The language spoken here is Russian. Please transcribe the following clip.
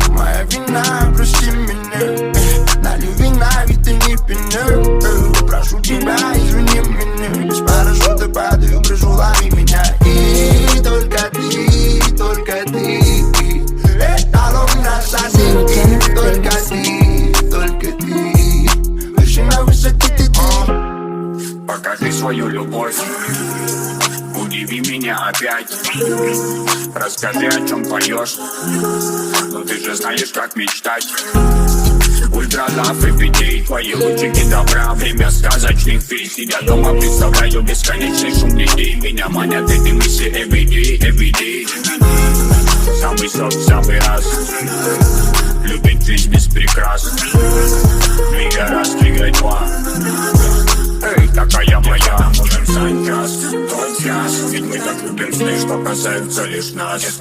Моя вина, прости меня. Налью вина, ведь ты не пьяна. Прошу тебя, извини меня. Без парашюта падаю, брыжу, лови меня. И только ты. Эталон красоты. Только ты. Выше на высоте ты. Покажи свою любовь, удиви меня опять. Расскажи, о чем поешь, но ты же знаешь, как мечтать. Ультрадав и пятей, твои лучики добра. Время сказочных фей. Сидя дома, представляю бесконечный шум детей. Меня манят эти мысли everyday. Самый сок, самый раз. Любить жизнь без прикрас. Двигай раз, двигай два. Эй, такая моя, можем стать час, тот час. Ведь мы так любим сны, что касаются лишь нас.